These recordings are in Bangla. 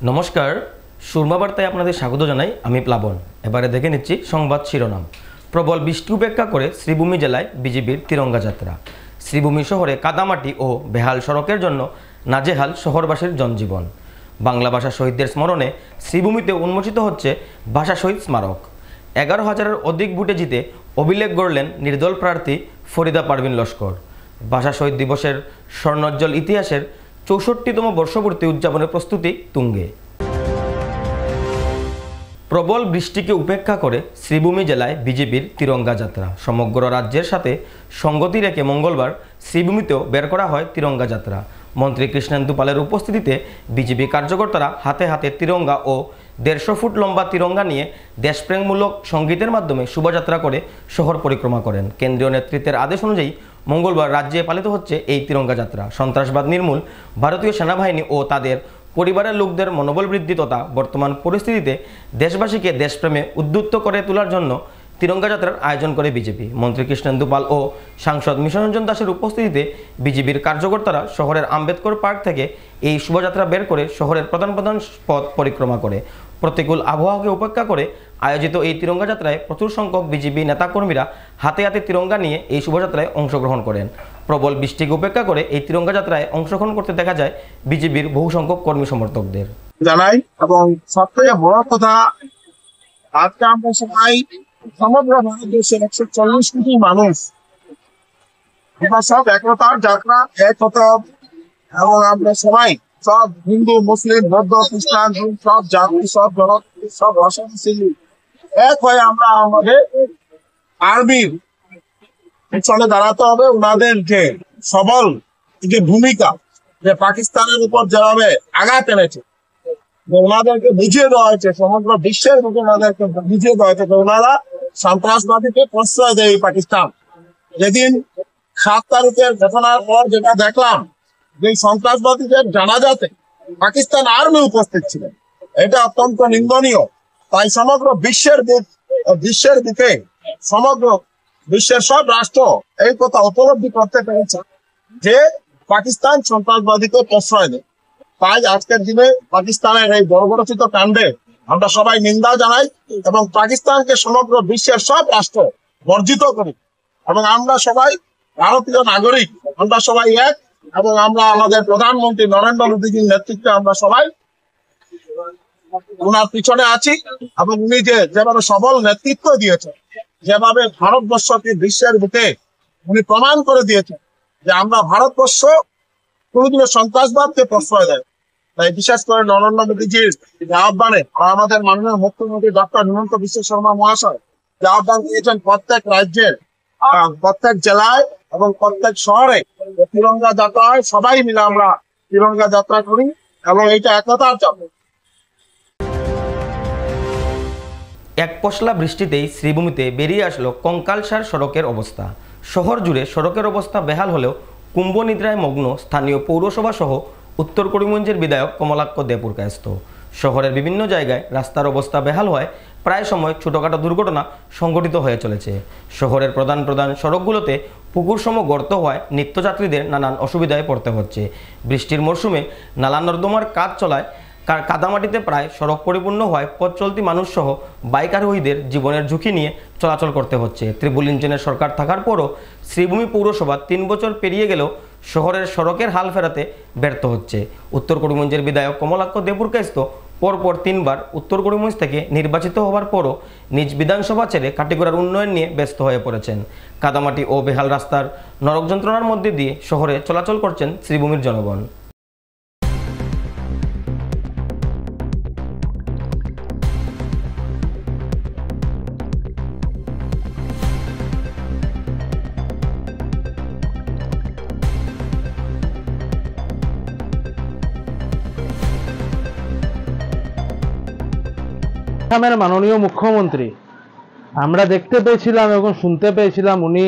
নমস্কার, সুরমা বার্তায় আপনাদের স্বাগত জানাই। আমি প্লাবন। এবারে দেখে নিচ্ছি সংবাদ শিরোনাম। প্রবল বৃষ্টি উপেক্ষা করে শ্রীভূমি জেলায় বিজেপির তিরঙ্গা যাত্রা। শ্রীভূমি শহরে কাদামাটি ও বেহাল সড়কের জন্য নাজেহাল শহরবাসীর জনজীবন। বাংলা ভাষা শহীদদের স্মরণে শ্রীভূমিতে উন্মোচিত হচ্ছে ভাষা শহীদ স্মারক। 11,000-এর অধিক ভোটে জিতে অভিলেখ গড়লেন নির্দল প্রার্থী ফরিদা পারভিন লস্কর। ভাষা শহীদ দিবসের স্বর্ণোজ্জ্বল ইতিহাসের 64তম বর্ষপূর্তি উদযাপনের প্রস্তুতি তুঙ্গে। প্রবল বৃষ্টিকে উপেক্ষা করে শ্রীভূমি জেলায় বিজেপির তিরঙ্গা যাত্রা। সমগ্র রাজ্যের সাথে সঙ্গতি রেখে মঙ্গলবার শ্রীভূমিতেও বের করা হয় তিরঙ্গা যাত্রা। মন্ত্রী কৃষ্ণেন্দু পালের উপস্থিতিতে বিজেপি কার্যকর্তারা হাতে হাতে তিরঙ্গা ও 150 ফুট লম্বা তিরঙ্গা নিয়ে দেশপ্রেমমূলক সঙ্গীতের মাধ্যমে শোভাযাত্রা করে শহর পরিক্রমা করেন। কেন্দ্রীয় নেতৃত্বের আদেশ অনুযায়ী মঙ্গলবার রাজ্যে পালিত হচ্ছে এই তিরঙ্গা যাত্রা। সন্ত্রাসবাদ নির্মূল, ভারতীয় সেনাবাহিনী ও তাদের পরিবারের লোকদের মনোবল বৃদ্ধি তথা বর্তমান পরিস্থিতিতে দেশবাসীকে দেশপ্রেমে উদ্বুদ্ধ করে তোলার জন্য তিরঙ্গা যাত্রার আয়োজন করে বিজেপি। মন্ত্রী কৃষ্ণেন্দু পাল ও সাংসদ মিশনরঞ্জন দাসের উপস্থিতিতে বিজেপির কার্যকর্তারা শহরের আম্বেদকর পার্ক থেকে এই শোভাযাত্রা বের করে শহরের প্রধান প্রধান পথ পরিক্রমা করে। প্রতিকূল আবহাওয়াকে উপেক্ষা করে আয়োজিত এই তিরঙ্গা যাত্রায় প্রচুর সংখ্যক বিজেপি নেতাকর্মীরা হাতে হাতে তিরঙ্গা নিয়ে এই শোভাযাত্রায় অংশগ্রহণ করেন। প্রবল বৃষ্টিকে উপেক্ষা করে এই তিরঙ্গা যাত্রায় অংশগ্রহণ করতে দেখা যায় বিজেপির বহু সংখ্যক কর্মী সমর্থকদের। জানাই এবং সবথেকে বড় কথা, আজকে আমরা সবাই সমগ্র ভারতবর্ষের 140 কোটি মানুষ আমরা সব একতার যাত্রা, এক হতে এবং আমরা সবাই সব হিন্দু, মুসলিম, বৌদ্ধ, খ্রিস্টান, সব জাতি, সব জনগোষ্ঠী, সব ভাষাভাষী এক হয়ে আমরা আমাদের আর্মির চলে দাঁড়াতে হবে। ওনাদের যে সবল যে ভূমিকা, যে পাকিস্তানের উপর যেভাবে আঘাত এনেছে, ওনাদেরকে বুঝিয়ে দেওয়া হয়েছে, সমগ্র বিশ্বের বুকে ওনাদেরকে বুঝিয়ে দেওয়া হয়েছে ওনারা সন্ত্রাসবাদীকে প্রশ্রয় দেয় পাকিস্তান। যেদিন 7 তারিখের ঘটনার পর যেটা দেখলাম, যে সন্ত্রাসবাদীদের জানাজাতে পাকিস্তান আর্মি উপস্থিত ছিলেন, এটা অত্যন্ত নিন্দনীয়। তাই সমগ্র বিশ্বের বুকে সমগ্র বিশ্বের সব রাষ্ট্র এই কথা উপলব্ধি করতে পেরেছে যে পাকিস্তান সন্ত্রাসবাদীকে প্রশ্রয় দেয়। তাই আজকের দিনে পাকিস্তানের এই বর্বরচিত কাণ্ডে আমরা সবাই নিন্দা জানাই এবং পাকিস্তানকে সমগ্র বিশ্বের সব রাষ্ট্র বর্জিত করি এবং আমরা সবাই ভারতীয় নাগরিক, আমরা সবাই এক এবং আমরা আমাদের প্রধানমন্ত্রী নরেন্দ্র মোদীজির নেতৃত্বে আমরা সবাই ওনার পিছনে আছি এবং উনি যেভাবে সবল নেতৃত্ব দিয়েছেন, যেভাবে ভারতবর্ষকে বিশ্বের বুকে উনি প্রমাণ করে দিয়েছেন যে আমরা ভারতবর্ষ কোনোদিনও সন্ত্রাসবাদকে প্রশ্রয় দেয়। তাই বিশেষ করে নরেন্দ্র মোদীজির আহ্বানে আমাদের মাননীয় মুখ্যমন্ত্রী ডক্টর হিমন্ত বিশ্ব শর্মা মহাশয় যে আহ্বান দিয়েছেন, প্রত্যেক রাজ্যের প্রত্যেক জেলায় এবং প্রত্যেক শহরে তিরঙ্গা যাত্রা হয়, সবাই মিলে আমরা তিরঙ্গা যাত্রা করি এবং এইটা একতার যাত্রা। এক পশলা বৃষ্টিতেই শ্রীভূমিতে বেরিয়ে আসলো কঙ্কালসার সড়কের অবস্থা। শহর জুড়ে সড়কের অবস্থা বেহাল হলেও কুম্ভ নিদ্রায় মগ্ন স্থানীয় পৌরসভা সহ উত্তর করিমগঞ্জের বিধায়ক কমলাক্ষ দেপুরকায়স্থ। শহরের বিভিন্ন জায়গায় রাস্তার অবস্থা বেহাল হওয়ায় প্রায় সময় ছোটোখাটো দুর্ঘটনা সংঘটিত হয়ে চলেছে। শহরের প্রধান প্রধান সড়কগুলোতে পুকুরসম গর্ত হওয়ায় নিত্যযাত্রীদের নানান অসুবিধায় পড়তে হচ্ছে। বৃষ্টির মরশুমে নালা নর্দমার কাজ চলায় কাদামাটিতে প্রায় সড়ক পরিপূর্ণ হওয়ায় পথ চলতি মানুষ সহ বাইক আরোহীদের জীবনের ঝুঁকি নিয়ে চলাচল করতে হচ্ছে। ত্রিপুল ইঞ্জিনের সরকার থাকার পরও শ্রীভূমি পৌরসভা 3 বছর পেরিয়ে গেলেও শহরের সড়কের হাল ফেরাতে ব্যর্থ হচ্ছে। উত্তর করিমগঞ্জের বিধায়ক কমলাক্ষ দেপুরকায়স্থ পরপর 3 বার উত্তর করিমগঞ্জ থেকে নির্বাচিত হওয়ার পরও নিজ বিধানসভা ছেড়ে কাটিগড়ার উন্নয়ন নিয়ে ব্যস্ত হয়ে পড়েছেন। কাদামাটি ও বেহাল রাস্তার নরক যন্ত্রণার মধ্যে দিয়ে শহরে চলাচল করছেন শ্রীভূমির জনগণ। আসামের মাননীয় মুখ্যমন্ত্রী আমরা দেখতে পেয়েছিলাম এবং শুনতে পেয়েছিলাম, উনি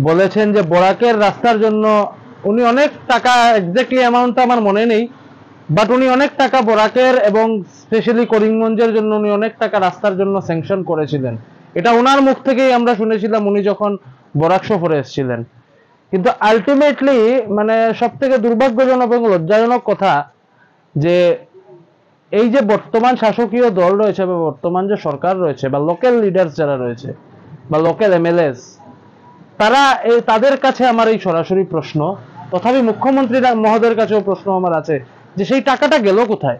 বলেছেন যে বরাকের রাস্তার জন্য উনি অনেক টাকা, এক্স্যাক্টলি অ্যামাউন্টটা আমার মনে নেই, বাট উনি অনেক টাকা বরাকের এবং স্পেশালি করিমগঞ্জের জন্য উনি অনেক টাকা রাস্তার জন্য স্যাংশন করেছিলেন। এটা ওনার মুখ থেকেই আমরা শুনেছিলাম উনি যখন বরাক সফরে এসেছিলেন। কিন্তু আলটিমেটলি মানে সব থেকে দুর্ভাগ্যজনক এবং লজ্জাজনক কথা যে এই যে বর্তমান শাসকীয় দল রয়েছে বা বর্তমান যে সরকার রয়েছে বা লোকাল লিডার্স যারা রয়েছে বা লোকাল এমএলএস, তাদের কাছে আমার এই সরাসরি প্রশ্ন, তথাপি মুখ্যমন্ত্রী মহোদয়ের কাছেও প্রশ্ন আমার আছে যে সেই টাকাটা গেল কোথায়?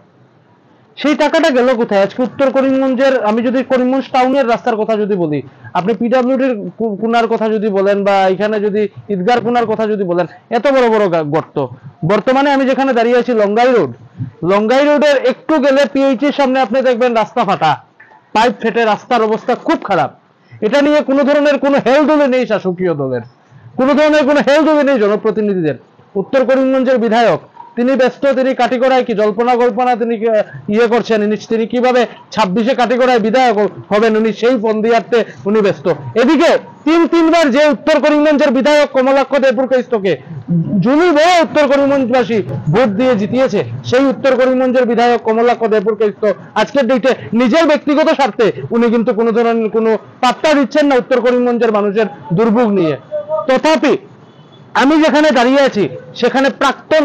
সেই টাকাটা গেল কোথায়? আজকে উত্তর করিমগঞ্জের, আমি যদি করিমগঞ্জ টাউনের রাস্তার কথা যদি বলি, আপনি পিডব্লিউডির কোনার কথা যদি বলেন বা এখানে যদি ঈদগার কোনার কথা যদি বলেন, এত বড় বড় গর্ত। বর্তমানে আমি যেখানে দাঁড়িয়ে আছি লঙ্গাই রোডের একটু গেলে পিএইচির সামনে আপনি দেখবেন রাস্তা ফাটা, পাইপ ফেটে রাস্তার অবস্থা খুব খারাপ। এটা নিয়ে কোনো ধরনের কোনো হেলদোলে নেই শাসকীয় দলের, কোনো ধরনের কোনো হেলদোলে নেই জনপ্রতিনিধিদের। উত্তর করিমগঞ্জের বিধায়ক তিনি ব্যস্ত, তিনি কাটিগড়ায় কি জল্পনা কল্পনা তিনি ইয়ে করছেন, তিনি কিভাবে 26-এ কাটিগড়ায় বিধায়ক হবেন উনি সেই ফন্দিয়ার্থে উনি ব্যস্ত। এদিকে তিনবার যে উত্তর করিমগঞ্জের বিধায়ক কমলাক্ষ দেবপুরকাইস্তকে যিনি বড় উত্তর করিমগঞ্জবাসী ভোট দিয়ে জিতিয়েছে, সেই উত্তর করিমগঞ্জের বিধায়ক কমলাক্ষ দেবপুরকাইস্ত আজকের ডেটে নিজের ব্যক্তিগত স্বার্থে উনি কিন্তু কোনো ধরনের কোনো পাত্তা দিচ্ছেন না উত্তর করিমগঞ্জের মানুষের দুর্ভোগ নিয়ে। তথাপি আমি যেখানে দাঁড়িয়ে আছি সেখানে প্রাক্তন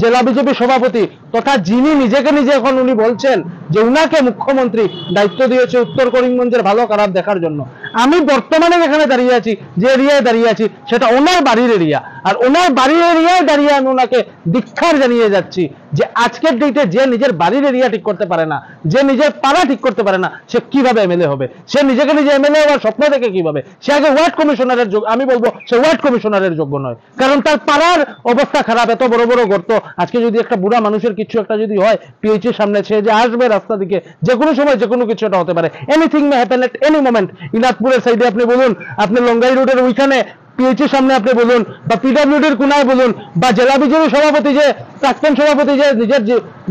জেলা বিজেপি সভাপতি তথা যিনি নিজেকে নিজে এখন উনি বলছেন যে উনাকে মুখ্যমন্ত্রী দায়িত্ব দিয়েছে উত্তর করিমগঞ্জের ভালো খারাপ দেখার জন্য। আমি বর্তমানে যেখানে দাঁড়িয়ে আছি, যে এরিয়ায় দাঁড়িয়ে আছি, সেটা ওনার বাড়ির এরিয়া, আর ওনার বাড়ির এরিয়ায় দাঁড়িয়ে আমি ওনাকে ধিক্কার জানিয়ে যাচ্ছি যে আজকের ডেটে যে নিজের বাড়ির এরিয়া ঠিক করতে পারে না, যে নিজের পাড়া ঠিক করতে পারে না, সে কিভাবে এমএলএ হবে? সে নিজেকে নিজে এমএলএ হওয়ার স্বপ্ন দেখে কিভাবে? সে আগে ওয়ার্ড কমিশনারের যোগ্য, আমি বলবো সে ওয়ার্ড কমিশনারের যোগ্য নয়, কারণ তার পাড়ার অবস্থা খারাপ, এত বড় বড় গর্ত। আজকে যদি একটা বুড়া মানুষের কিছু একটা যদি হয়, পিএইচির সামনে সে যে আসবে রাস্তা দিকে, যে কোনো সময় যে কোনো কিছু একটা হতে পারে, anything may happen at any moment. ইনাদপুরের সাইডে আপনি বলুন, আপনি লঙ্গাই রোডের ওইখানে পিএইচির সামনে আপনি বলুন, বা পিডব্লিউডির কোনায় বলুন, বা জেলা বিজেপি সভাপতি যে প্রাক্তন সভাপতি যে নিজের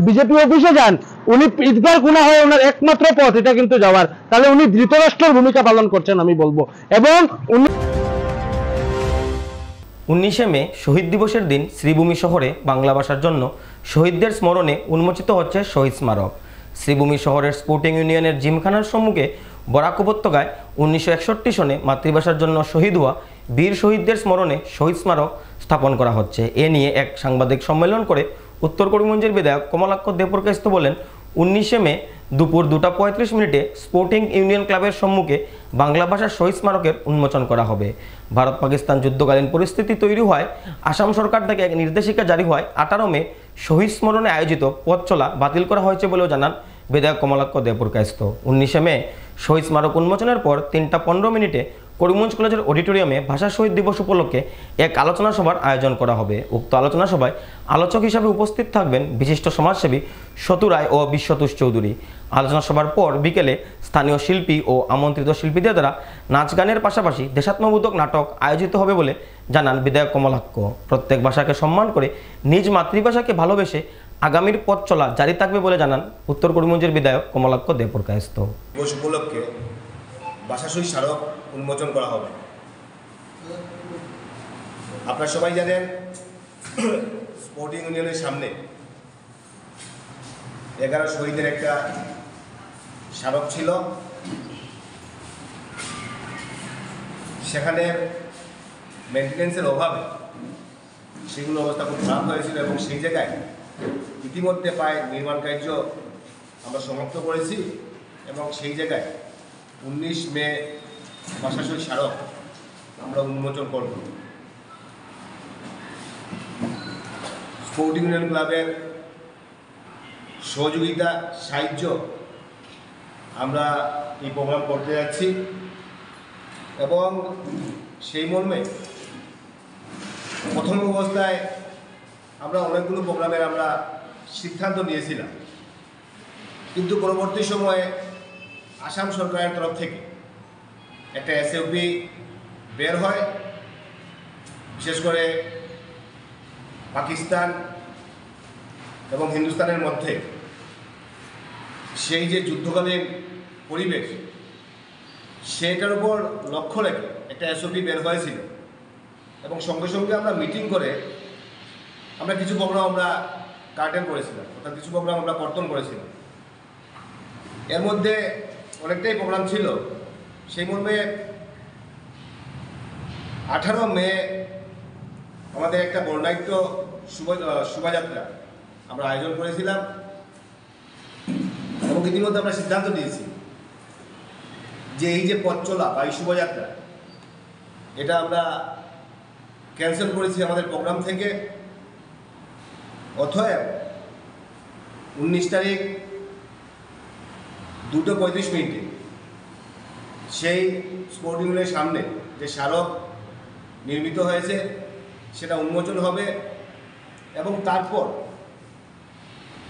বিজেপি অফিসে যান, উনি ঈদগার কোনা হয়ে ওনার একমাত্র পথ এটা কিন্তু যাওয়ার, তাহলে উনি ধৃতরাষ্ট্রের ভূমিকা পালন করছেন আমি বলবো। এবং 19শে মে শহীদ দিবসের দিন শ্রীভূমি শহরে বাংলা ভাষার জন্য শহীদদের স্মরণে উন্মোচিত হচ্ছে শহীদ স্মারক। শ্রীভূমি শহরের স্পোর্টিং ইউনিয়নের জিমখানার সম্মুখে বরাক উপত্যকায় 1961 সনে মাতৃভাষার জন্য শহীদ হওয়া বীর শহীদদের স্মরণে শহীদ স্মারক স্থাপন করা হচ্ছে। এ নিয়ে এক সাংবাদিক সম্মেলন করে উত্তর করিমগঞ্জের বিধায়ক কমলাক্ষ দেবপুরকাইস্ত বলেন, 19শে মে দুপুর 2:35 স্পোর্টিং ইউনিয়ন ক্লাবের সম্মুখে বাংলা ভাষার শহীদ স্মারকের উন্মোচন করা হবে। ভারত পাকিস্তান যুদ্ধকালীন পরিস্থিতি তৈরি হয়, আসাম সরকার থেকে এক নির্দেশিকা জারি হয়, 18 মে শহীদ স্মরণে আয়োজিত পথ চলা বাতিল করা হয়েছে বলেও জানান বিধায়ক কমলাক্ষ দেবপুরকাইস্ত। 19শে মে শহীদ স্মারক উন্মোচনের পর 3:15 করিমগঞ্জ কলেজের অডিটোরিয়ামে ভাষা শহীদ দিবস উপলক্ষে এক আলোচনা সভার আয়োজন করা হবে। উক্ত আলোচনা সভায় আলোচক হিসাবে উপস্থিত থাকবেন বিশিষ্ট সমাজসেবী সতু রায় ও বিশ্বতোষ চৌধুরী। আলোচনা সভার পর বিকেলে স্থানীয় শিল্পী ও আমন্ত্রিত শিল্পীদের দ্বারা নাচ গানের পাশাপাশি দেশাত্মবোধক নাটক আয়োজিত হবে বলে জানান বিধায়ক কমলাক্ষ। প্রত্যেক ভাষাকে সম্মান করে নিজ মাতৃভাষাকে ভালোবেসে আগামীর পথ চলা জারি থাকবে বলে জানান উত্তর করিমগঞ্জের বিধায়ক কমলাক্ষ দেবপুরকাইস্ত। দিবস উপলক্ষে ভাষা শহীদ স্মারক উন্মোচন করা হবে। আপনারা সবাই জানেন, স্পোর্টিং ইউনিয়নের সামনে 11 শহীদের একটা স্মারক ছিল, সেখানে মেনটেন্যান্সের অভাবে সেগুলো অবস্থা খুব খারাপ হয়েছিল এবং সেই জায়গায় ইতিমধ্যে প্রায় নির্মাণ কার্য আমরা সমাপ্ত করেছি এবং সেই জায়গায় 19 মে ভাষা শহীদ স্মারক আমরা উন্মোচন করব। স্পোর্টিং ইউনিয়ন ক্লাবের সহযোগিতা সাহায্য আমরা এই প্রোগ্রাম করতে যাচ্ছি এবং সেই মর্মে প্রথম অবস্থায় আমরা অনেকগুলো প্রোগ্রামের আমরা সিদ্ধান্ত নিয়েছিলাম, কিন্তু পরবর্তী সময়ে আসাম সরকারের তরফ থেকে একটা এসওপি বের হয়। বিশেষ করে পাকিস্তান এবং হিন্দুস্তানের মধ্যে সেই যে যুদ্ধকালীন পরিবেশ, সেটার উপর লক্ষ্য রেখে একটা এসওপি বের হয়েছিল এবং সঙ্গে সঙ্গে আমরা মিটিং করে আমরা কিছু প্রোগ্রাম আমরা কার্টেন করেছিলাম, অর্থাৎ কিছু প্রোগ্রাম আমরা কর্তন করেছিলাম। এর মধ্যে অনেকটাই প্রোগ্রাম ছিল। সেই মর্মে 18 মে আমাদের একটা বর্ণাঢ্য শোভাযাত্রা আমরা আয়োজন করেছিলাম এবং ইতিমধ্যে আমরা সিদ্ধান্ত নিয়েছি যে এই যে পথ চলা বা এই শোভাযাত্রা, এটা আমরা ক্যান্সেল করেছি আমাদের প্রোগ্রাম থেকে। অতএব 19 তারিখ 2:35 সেই স্পোর্টিং ইউনিয়নের সামনে যে স্মারক নির্মিত হয়েছে সেটা উন্মোচন হবে এবং তারপর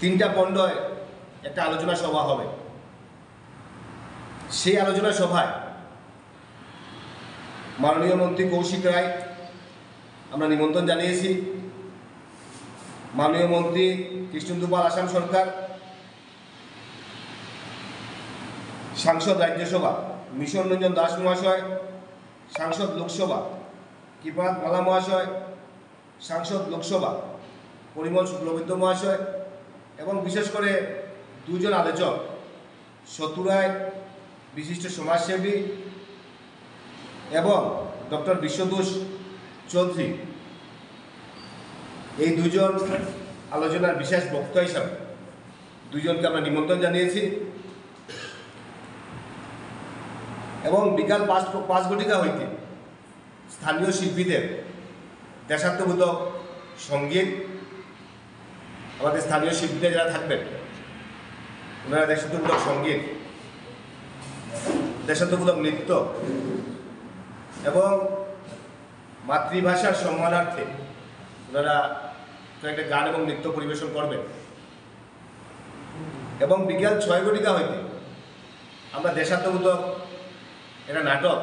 3:15 একটা আলোচনা সভা হবে। সেই আলোচনা সভায় মাননীয় মন্ত্রী কৌশিক রায় আমরা নিমন্ত্রণ জানিয়েছি, মাননীয় মন্ত্রী কৃষ্ণেন্দু পাল আসাম সরকার, সাংসদ রাজ্যসভা মিশন রঞ্জন দাস মহাশয়, সাংসদ লোকসভা কৃপানাথ মালা মহাশয়, সাংসদ লোকসভা পরিমল শুক্লবৈদ্য মহাশয় এবং বিশেষ করে দুজন আলোচক শত্রু রায় বিশিষ্ট সমাজসেবী এবং ডক্টর বিশ্বতোষ চৌধুরী, এই দুজন আলোচনার বিশেষ বক্তা হিসাবে দুজনকে আমরা নিমন্ত্রণ জানিয়েছি এবং বিকাল 5 হইতে স্থানীয় শিল্পীদের দেশাত্মবোধক সঙ্গীত, আমাদের স্থানীয় শিল্পীদের যারা থাকবেন ওনারা দেশাত্মবোধক সঙ্গীত, দেশাত্মবোধক নৃত্য এবং মাতৃভাষার সম্মানার্থে ওনারা একটা গান এবং নৃত্য পরিবেশন করবেন এবং বিকাল 6 হইতে আমরা দেশাত্মবোধক একটা নাটক,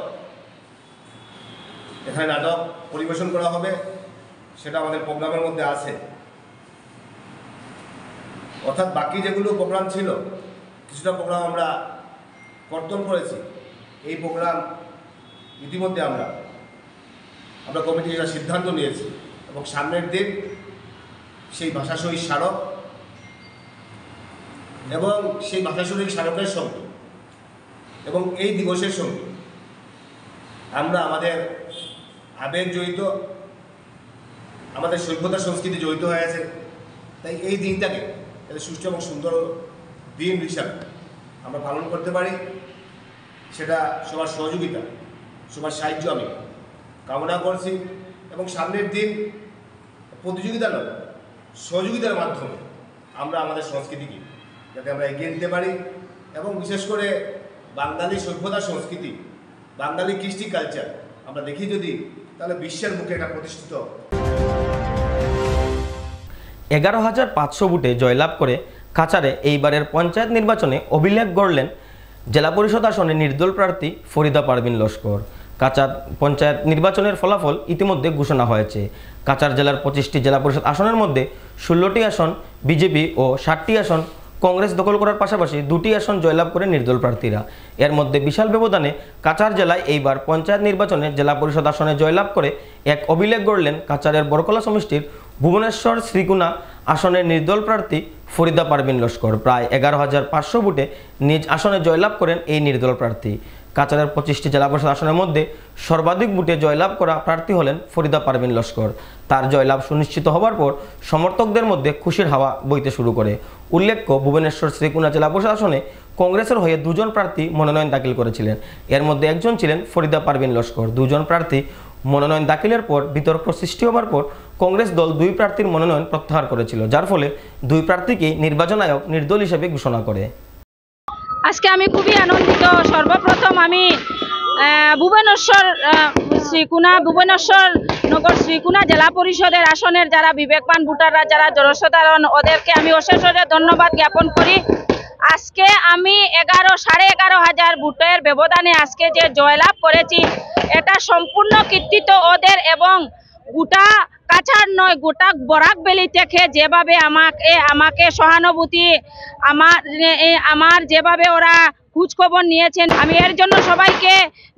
এখানে নাটক পরিবেশন করা হবে, সেটা আমাদের প্রোগ্রামের মধ্যে আছে। অর্থাৎ বাকি যেগুলো প্রোগ্রাম ছিল কিছুটা প্রোগ্রাম আমরা কর্তন করেছি। এই প্রোগ্রাম ইতিমধ্যে আমরা কমিটি একটা সিদ্ধান্ত নিয়েছি এবং সামনের দিন সেই ভাষাশহীদ স্মারক এবং সেই ভাষাশহীদ স্মারকের সঙ্গে এবং এই দিবসের সঙ্গে আমরা আমাদের আবেগ জড়িত, আমাদের সভ্যতা সংস্কৃতি জড়িত হয়ে আছে। তাই এই দিনটাকে একটা সুষ্ঠু এবং সুন্দর দিন হিসাবে আমরা পালন করতে পারি, সেটা সবার সহযোগিতা, সবার সাহায্য আমি কামনা করছি এবং সামনের দিন প্রতিযোগিতা নয়, সহযোগিতার মাধ্যমে আমরা আমাদের সংস্কৃতিকে যাতে আমরা এগিয়ে দিতে পারি এবং বিশেষ করে বাঙালি সভ্যতা সংস্কৃতি, বাঙালি কৃষ্টি কালচার আমরা দেখি যদি, তাহলে বিশ্বের মুখে এটা প্রতিষ্ঠিত। 11,500 ভোটে জয়লাভ করে কাছাড়ে এইবারের পঞ্চায়েত নির্বাচনে অভিলেখ গড়লেন জেলা পরিষদ আসনে নির্দল প্রার্থী ফরিদা পারভিন লস্কর। কাছাড় পঞ্চায়েত নির্বাচনের ফলাফল ইতিমধ্যে ঘোষণা হয়েছে। কাছাড় জেলার 25টি জেলা পরিষদ আসনের মধ্যে 16টি আসন বিজেপি ও 60টি আসন কংগ্রেস দখল করার পাশাপাশি 2টি আসন জয়লাভ করে নির্দল প্রার্থীরা। এর মধ্যে বিশাল ব্যবধানে কাছাড় জেলায় এইবার পঞ্চায়েত নির্বাচনে জেলা পরিষদ আসনে জয়লাভ করে এক অভিলেখ গড়লেন কাছাড়ের বরকলা সমষ্টির ভুবনেশ্বর শ্রীকুনা আসনের নির্দল প্রার্থী ফরিদা পারভিন লস্কর। প্রায় 11,500 ভোটে নিজ আসনে জয়লাভ করেন এই নির্দল প্রার্থী। কাছাড়ের 25টি জেলা পরিষদ আসনের মধ্যে সর্বাধিক ভোটে জয়লাভ করা প্রার্থী হলেন ফরিদা পারভিন লস্কর। তার জয়লাভ সুনিশ্চিত হওয়ার পর সমর্থকদের মধ্যে খুশির হাওয়া বইতে শুরু করে। উল্লেখ্য, ভুবনেশ্বর শ্রীকুনা জেলা পরিষদ আসনে কংগ্রেসের হয়ে 2 জন প্রার্থী মনোনয়ন দাখিল করেছিলেন। এর মধ্যে একজন ছিলেন ফরিদা পারভিন লস্কর। 2 জন প্রার্থী মনোনয়ন দাখিলের পর বিতর্ক সৃষ্টি হওয়ার পর কংগ্রেস দল 2 প্রার্থীর মনোনয়ন প্রত্যাহার করেছিল, যার ফলে 2 প্রার্থীকেই নির্বাচন আয়োগ নির্দল হিসেবে ঘোষণা করে। আজকে আমি খুবই আনন্দিত। সর্বপ্রথম আমি ভুবনেশ্বর নগর শ্রীকুনা জেলা পরিষদের আসনের যারা বিবেকবান ভোটাররা, যারা জনসাধারণ, ওদেরকে আমি অশেষ ধন্যবাদ জ্ঞাপন করি। আজকে আমি 11,500 ভোটের ব্যবধানে আজকে যে জয়লাভ করেছি, এটা সম্পূর্ণ কৃতিত্ব ওদের এবং গোটা কাছাড় নয়, গোটা বরাক ভ্যালি থেকে যেভাবে আমাকে সহানুভূতি, আমার যেভাবে ওরা খোঁজ খবর নিয়েছেন, আমি এর জন্য সবাইকে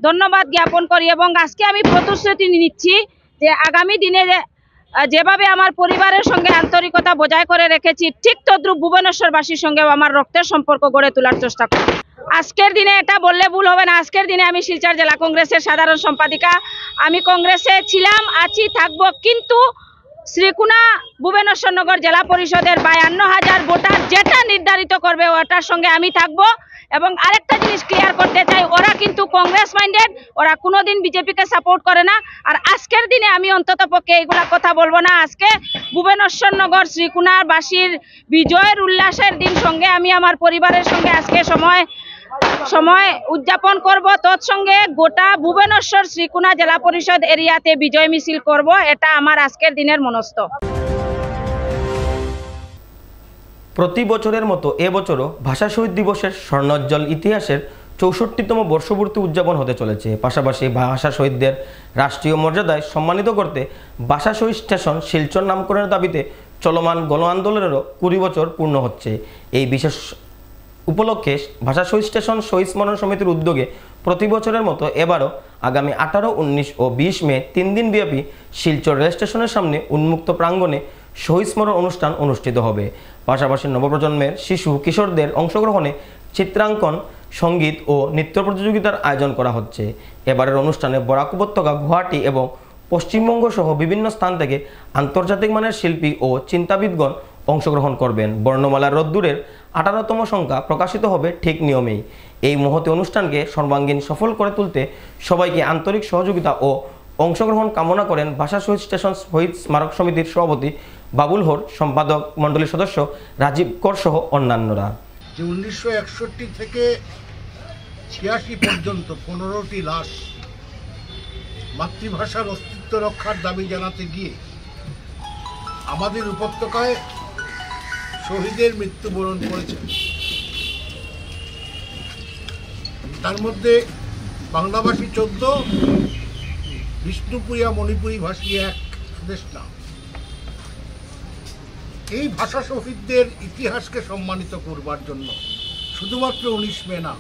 ধন্যবাদ জ্ঞাপন করি। এবং আজকে আমি প্রতিশ্রুতি নিচ্ছি যে আগামী দিনে যেভাবে আমার পরিবারের সঙ্গে আন্তরিকতা বজায় করে রেখেছি, ঠিক তদ্রুপ ভুবনেশ্বরবাসীর সঙ্গেও আমার রক্তের সম্পর্ক গড়ে তোলার চেষ্টা করব। আজকের দিনে এটা বললে ভুল হবে না, আজকের দিনে আমি শিলচর জেলা কংগ্রেসের সাধারণ সম্পাদিকা। আমি কংগ্রেসে ছিলাম, আছি, থাকবো, কিন্তু শ্রীকুনা ভুবনেশ্বরনগর জেলা পরিষদের 52,000 ভোটার যেটা নির্ধারিত করবে ওটার সঙ্গে আমি থাকবো। এবং আরেকটা জিনিস ক্লিয়ার করতে চাই, ওরা কিন্তু কংগ্রেস মাইন্ডেড, ওরা কোনোদিন বিজেপিকে সাপোর্ট করে না। আর আজকের দিনে আমি অন্তত পক্ষে এইগুলা কথা বলবো না। আজকে ভুবনেশ্বরনগর শ্রীকুনার বাসীর বিজয়ের উল্লাসের দিন সঙ্গে আমি আমার পরিবারের সঙ্গে আজকে সময় উদযাপন করব। তৎসঙ্গে গোটা ভুবনেশ্বর শ্রীকুনা জেলা পরিষদ এরিয়াতে বিজয় মিছিল করব, এটা আমার আজকের দিনের মনস্থ। প্রতি বছরের মতো এবছরও ভাষা শহীদ দিবসের স্বর্ণোজ্জ্বল ইতিহাসের 64তম বর্ষপূর্তি উদযাপন হতে চলেছে। পাশাপাশি ভাষা শহীদদের রাষ্ট্রীয় মর্যাদায় সম্মানিত করতে ভাষা শহীদ স্টেশন শিলচর নামকরণের দাবিতে চলমান গণ আন্দোলনেরও 20 বছর পূর্ণ হচ্ছে। এই বিশেষ উপলক্ষে ভাষা শহীদ স্টেশন শহীদ স্মরণ সমিতির উদ্যোগে প্রতি বছরের মতো এবারও আগামী 18, 19 ও 20 মে 3 দিন ব্যাপী শিলচর রেল স্টেশনের সামনে উন্মুক্ত প্রাঙ্গণে শহীদ স্মরণ অনুষ্ঠান অনুষ্ঠিত হবে। পাশাপাশি নবপ্রজন্মের শিশু কিশোরদের অংশগ্রহণে চিত্রাঙ্কন, সঙ্গীত ও নৃত্য প্রতিযোগিতার আয়োজন করা হচ্ছে। এবারের অনুষ্ঠানে বরাক উপত্যকা, গুয়াহাটি এবং পশ্চিমবঙ্গ সহ বিভিন্ন স্থান থেকে আন্তর্জাতিক মানের শিল্পী ও চিন্তাবিদগণ অংশগ্রহণ করবেন। বর্ণমালার রোদ্দুরের 18তম সংখ্যা প্রকাশিত হবে ঠিক নিয়মেই। এই মহতি অনুষ্ঠানকে সর্বাঙ্গীন সফল করে তুলতে সবাইকে আন্তরিক সহযোগিতা ও অংশগ্রহণ কামনা করেন ভাষা শহীদ স্টেশন শহীদ স্মারক সমিতির সভাপতি বাবুল হর, সম্পাদক মণ্ডলীর সদস্য রাজীব কর সহ অন্যান্যরা। যে 1961 থেকে 86 পর্যন্ত 15টি লাশ মাতৃভাষার অস্তিত্ব রক্ষার দাবি জানাতে গিয়ে আমাদের উপত্যকায় শহীদের মৃত্যুবরণ করেছেন। তার মধ্যে বাংলাভাষী 14, বিষ্ণুপুরিয়া মণিপুরী ভাষী 1 দেশ নাম। এই ভাষা শহীদদের ইতিহাসকে সম্মানিত করবার জন্য শুধুমাত্র 19 মে না,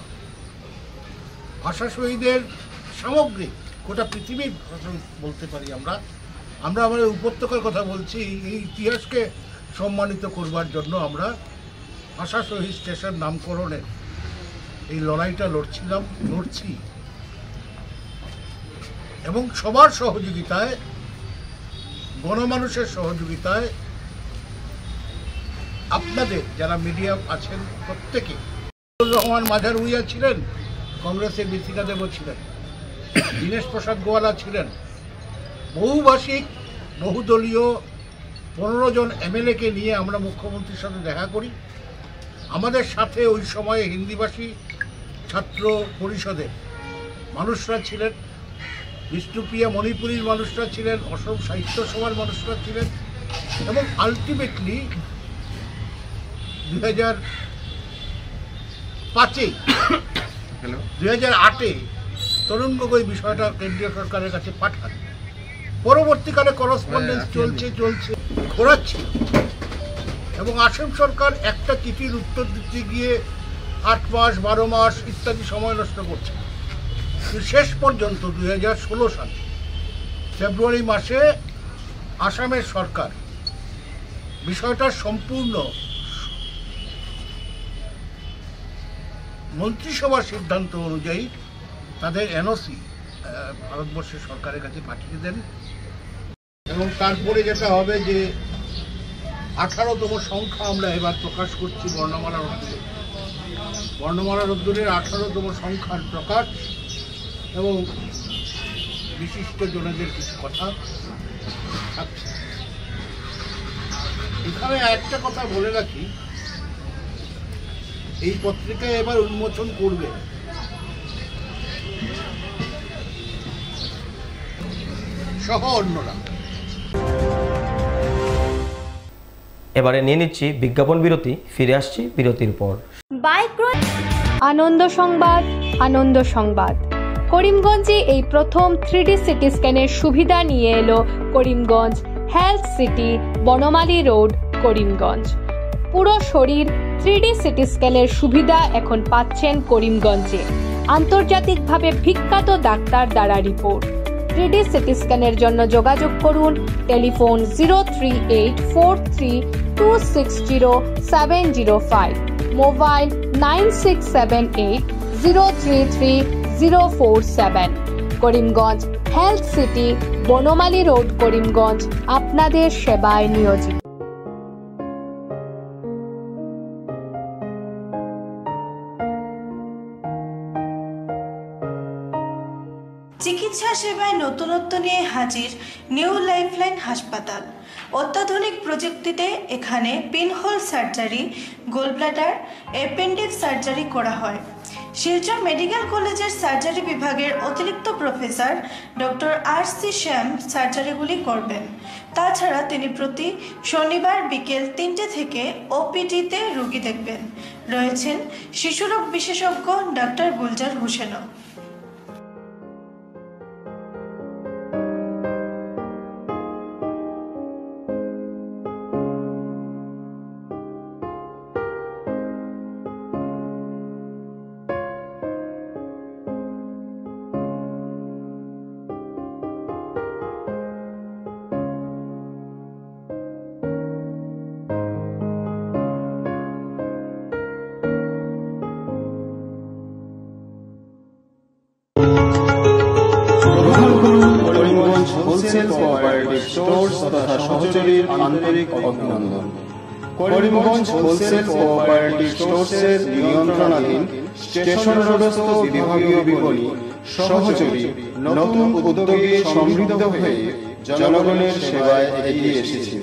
ভাষা শহীদের সামগ্রিক গোটা পৃথিবীর ভাষা বলতে পারি আমরা আমাদের উপত্যকার কথা বলছি, এই ইতিহাসকে সম্মানিত করবার জন্য আমরা ভাষা শহীদ স্টেশন নামকরণের এই লড়াইটা লড়ছি এবং সবার সহযোগিতায়, গণমানুষের সহযোগিতায়, আপনাদের যারা মিডিয়া আছেন প্রত্যেকে। রহমান মাঝার উইয়া ছিলেন, কংগ্রেসের বিথিকা দেব ছিলেন, দীনেশ প্রসাদ গোয়ালা ছিলেন, বহুভাষিক বহুদলীয় 15 জন এমএলএকে নিয়ে আমরা মুখ্যমন্ত্রীর সাথে দেখা করি। আমাদের সাথে ওই সময়ে হিন্দিভাষী ছাত্র পরিষদের মানুষরা ছিলেন, বিষ্ণুপ্রিয়া মণিপুরীর মানুষরা ছিলেন, অসম সাহিত্য সভার মানুষরা ছিলেন এবং আলটিমেটলি 2008-এ তরুণ গগৈ বিষয়টা কেন্দ্রীয় সরকারের কাছে পাঠান। পরবর্তীকালে করসপন্ডেন্স চলছে ঘোরাচ্ছিল এবং আসাম সরকার একটা চিঠির উত্তর দিতে গিয়ে 8 মাস 12 মাস ইত্যাদি সময় নষ্ট করছে। শেষ পর্যন্ত 2016 সালে ফেব্রুয়ারি মাসে আসামের সরকার বিষয়টার সম্পূর্ণ মন্ত্রিসভার সিদ্ধান্ত অনুযায়ী তাদের এনওসি ভারতবর্ষের সরকারের কাছে পাঠিয়ে দেন এবং তারপরে যেটা হবে যে 18তম সংখ্যা আমরা এবার প্রকাশ করছি বর্ণমালা রোদ্দুরের 18তম সংখ্যার প্রকাশ এবং বিশিষ্ট জনেদের কিছু কথা থাকছে। এখানে একটা কথা বলে রাখি, এই পত্রিকায় এবার উন্মোচন করবে সহ অন্যরা। এবারে নিয়ে নিচ্ছি বিজ্ঞাপন বিরতি, ফিরে আসছি বিরতির পর। আনন্দ সংবাদ। করিমগঞ্জে এই প্রথম 3D সিটি স্ক্যানের সুবিধা নিয়ে এলো Karimganj health city, Banamali road, Karimganj. পুরো শরীর 3D সিটি স্ক্যানের সুবিধা এখন পাচ্ছেন করিমগঞ্জে। আন্তর্জাতিকভাবে বিখ্যাত ডাক্তার দ্বারা রিপোর্ট। 3D সিটি স্ক্যানের জন্য যোগাযোগ করুন telephone 03843260705, mobile 9678033047। Karimganj health city, Banamali road, Karimganj আপনাদের সেবায় নিয়োজিত। চিকিৎসা সেবায় নতুনত্ব নিয়ে হাজির নিউ লাইফলাইন হাসপাতাল। অত্যাধুনিক প্রযুক্তিতে এখানে pinhole surgery, gallbladder, appendix surgery করা হয়। শিলচর মেডিকেল কলেজের সার্জারি বিভাগের অতিরিক্ত প্রফেসর ডক্টর RC শ্যাম সার্জারিগুলি করবেন। তাছাড়া তিনি প্রতি শনিবার বিকেল 3টে থেকে OPD-তে রোগী দেখবেন। রয়েছেন শিশুরোগ বিশেষজ্ঞ ডক্টর গুলজার হোসেনও। হোলসেল কোঅপারেটিভ স্টোর্স তথা সহযোগীর আন্তরিক অভিনন্দন। করিমগঞ্জ হোলসেল কোঅপারেটিভ স্টোর্সের নিয়ন্ত্রণাধীন স্টেশন রোডস্থ বিভাগীয় বিপণী সহযোগী নতুন উদ্যোগে সমৃদ্ধ হয়ে জনগণের সেবায় এগিয়ে এসেছে।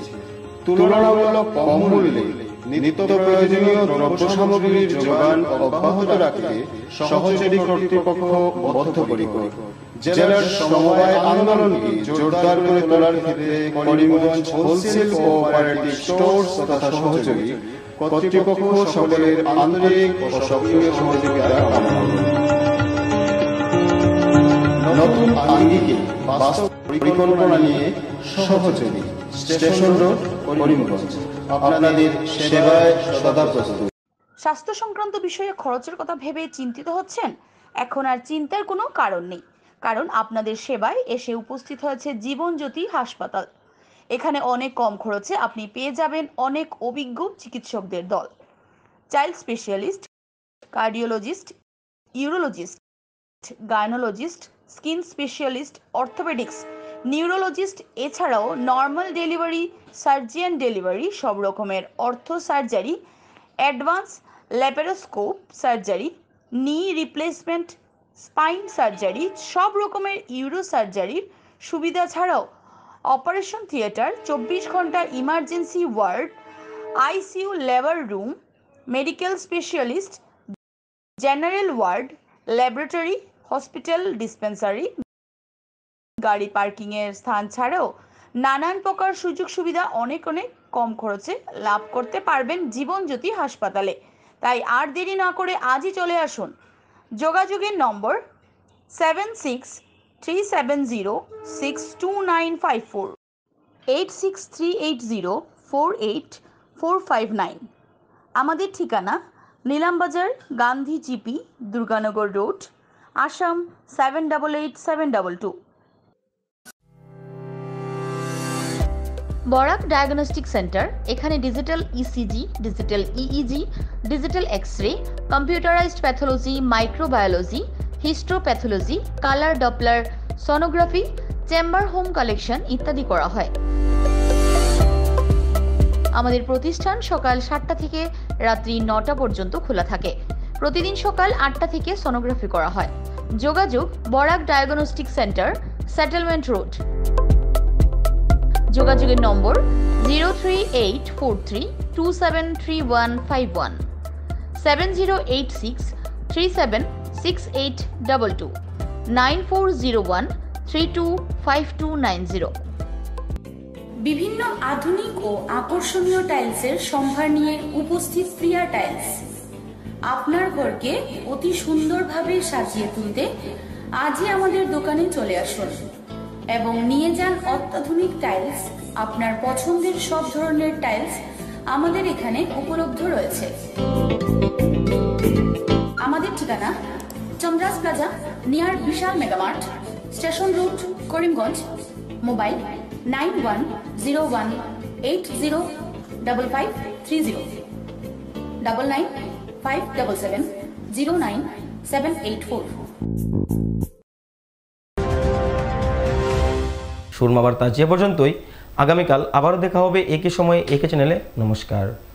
তুলনামূলক কম মূল্যে নিত্য প্রয়োজনীয় দ্রব্য সামগ্রীর যোগান অব্যাহত রাখতে সহযোগী কর্তৃপক্ষ বদ্ধপরিকর। জেলার সমবায় আন্দোলনকে জোরদার করে তোলার ক্ষেত্রে করিমগঞ্জ হোলসেল কোঅপারেটিভ স্টোর্স তথা সহযোগী কর্তৃপক্ষ সকলের আন্তরিক ও সক্রিয় সহযোগিতা কামনা করে। নতুন আঙ্গিকে বাস্তব পরিকল্পনা নিয়ে সহযোগী স্টেশন রোড, করিমগঞ্জ আপনাদের সেবায় সদা প্রস্তুত। স্বাস্থ্য সংক্রান্ত বিষয়ে খরচের কথা ভেবে চিন্তিত হচ্ছেন? এখন আর চিন্তার কোনো কারণ নেই, কারণ আপনাদের সেবায় এসে উপস্থিত হয়েছে জীবনজ্যোতি হাসপাতাল। এখানে অনেক কম খরচে আপনি পেয়ে যাবেন অনেক অভিজ্ঞ চিকিৎসকদের দল। Child specialist, cardiologist, urologist, gynaecologist, skin specialist, orthopaedics, neurologist, এছাড়াও নর্মাল ডেলিভারি, সার্জিয়ান ডেলিভারি, সব রকমের ortho surgery, advance laparoscope surgery, knee replacement, spine surgery, সব রকমের ইউরো সার্জারির সুবিধা ছাড়াও অপারেশন থিয়েটার, 24 ঘন্টা emergency ward, ICU labour room, medical specialist, general ward, laboratory, hospital dispensary, গাড়ি পার্কিংয়ের স্থান ছাড়াও নানান প্রকার সুযোগ সুবিধা অনেক কম খরচে লাভ করতে পারবেন জীবনজ্যোতি হাসপাতালে। তাই আর দেরি না করে আজই চলে আসুন। যোগাযোগের নম্বর 7637062954, 8638048459। আমাদের ঠিকানা Nilambazar, Gandhi GP, Durganagar road, Assam 788722। Barak diagnostic centre. এখানে ডিজিটাল ECG, digital EEG, digital x ray, computerized pathology, microbiology, histopathology, colour Doppler sonography, chamber home collection ইত্যাদি করা হয়। আমাদের প্রতিষ্ঠান সকাল 7টা থেকে রাত্রি 9টা পর্যন্ত খোলা থাকে। প্রতিদিন সকাল 8টা থেকে সোনোগ্রাফি করা হয়। যোগাযোগ Barak diagnostic centre, settlement road. যোগাযোগের নম্বর 03843273151, 7086376822, 9401325290। বিভিন্ন আধুনিক ও আকর্ষণীয় টাইলসের সম্ভার নিয়ে উপস্থিত প্রিয়া টাইলস। আপনার ঘরকে অতি সুন্দরভাবে সাজিয়ে তুলতে আজই আমাদের দোকানে চলে আসুন এবং নিয়ে যান অত্যাধুনিক টাইলস। আপনার পছন্দের সব ধরনের টাইলস আমাদের এখানে উপলব্ধ রয়েছে। আমাদের ঠিকানা Chandras plaza, near Vishal mega mart, station road, Karimganj. Mobile 9101805530, 9957709784। Surma বার্তা যে পর্যন্তই। আগামীকাল আবারও দেখা হবে একই সময়ে একই চ্যানেলে। নমস্কার।